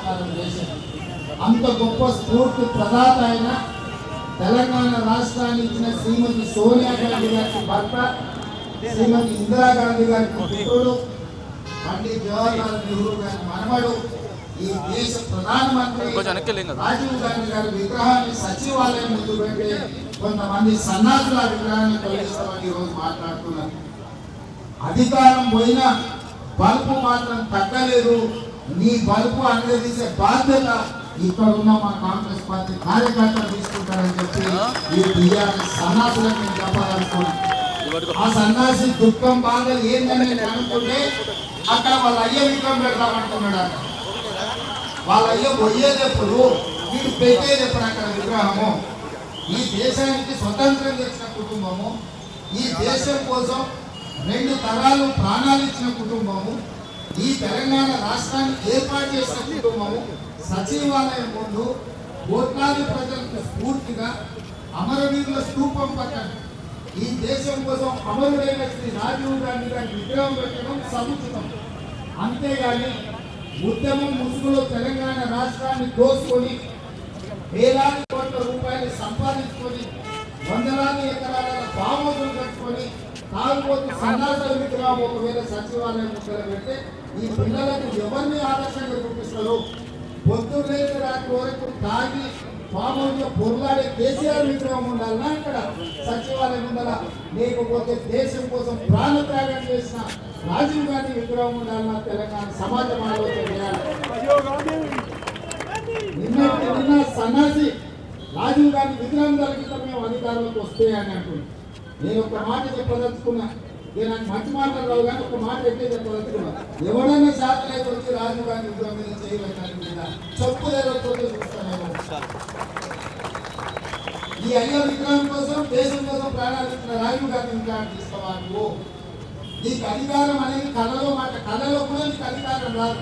సాకారం చేశారు. అంత గొప్ప స్ఫూర్తి ప్రదాత అయిన తెలంగాణ రాష్ట్రాన్ని ఇచ్చిన శ్రీమతి సోనియా గాంధీ గారి భర్త, శ్రీమతి ఇందిరాగాంధీ గారి పుత్రుడు, పండిత్ జవహర్లాల్ నెహ్రూ గారి మనవడు, ఈ దేశ ప్రధానమంత్రి రాజీవ్ గాంధీ గారి విగ్రహాన్ని సచివాలయం ముందు పెట్టి కొంతమంది సన్నాసుల విగ్రహాన్ని తొలగిస్తామని ఈరోజు మాట్లాడుతున్నారు. అధికారం పోయినా బల్బు మాత్రం తగ్గలేదు. నీ బల్బు అందజేసే బాధ్యత ఇక్కడ ఉన్న మా కాంగ్రెస్ పార్టీ కార్యకర్తలు తీసుకుంటారని చెప్పి ఈ టీఆర్ఎస్ సన్నాసులకు నేను చెప్పదలుచుకున్నాను. ఆ సన్నాసి దుఃఖం బాధ ఏందని అనుకుంటే అక్కడ వాళ్ళ అయ్య విగ్రహం పెడతామంటున్నాడు. అక్కడ వాళ్ళ అయ్య పోయేటప్పుడు వీడు పెట్టేటప్పుడు అక్కడ విగ్రహము. ఈ దేశానికి స్వతంత్రం తెచ్చిన కుటుంబము, ఈ దేశం కోసం 2 తరాలు ప్రాణాలు ఇచ్చిన కుటుంబము, ఈ తెలంగాణ రాష్ట్రాన్ని ఏర్పాటు చేసిన కుటుంబము సచివాలయం ముందు కోట్లాది ప్రజలకు స్ఫూర్తిగా అమరవీరుల స్తూపం పక్కన ఈ దేశం కోసం అమరుడైన శ్రీ రాజీవ్ గాంధీ గారి విగ్రహం పెట్టడం సముచితం. అంతేగాని ఉద్యమం ముసుగులో తెలంగాణ రాష్ట్రాన్ని దోసుకొని వేలాది కోట్ల రూపాయలు సంపాదించుకొని వందలాది ఎకరాల బామోదులు కట్టుకొని తాగుబోతు సన్నాసాల విగ్రహం ఒకవేళ సచివాలయం ముక్కలు పెడితే ఈ పిల్లలకు ఎవరిని ఆదర్శంగా చూపిస్తారు? పొద్దున్నే రాత్రి వరకు తాగి పాములుగా పొరులాడే కేసీఆర్ విగ్రహం ఉండాలన్నా ఇక్కడ సచివాలయం ఉండాలా? లేకపోతే దేశం కోసం ప్రాణత్యాగం చేసిన రాజీవ్ గాంధీ విగ్రహం ఉండాలన్నా? తెలంగాణ సమాజం ఆలోచన చేయాలి. నిన్న సన్నాసి రాజీవ్ గాంధీ విగ్రహం కలిగితే మేము అధికారంలోకి వస్తే అని అంటున్నాను. నేను ఒక మాట చెప్పదలుచుకున్నా. నేను నాకు మంచి మాటలు రావు కానీ ఒక మాట ఎట్లే చెప్పదలుచుకున్నా. ఎవడన్నా శాతలైతే వచ్చి రాజీవ్ గాంధీ విగ్రహం మీద చేయబెట్టాలి మీద చెప్పు లేకపోతే చూస్తాను. ఈ అయ్య విగ్రహం కోసం దేశం కోసం ప్రాణాలు ఇచ్చిన రాజీవ్ గాంధీ విగ్రహాన్ని తీసుకోవాలి. నీకు అధికారం అనేది కళలో మాట, కళలో కూడా నీకు అధికారం రాదు.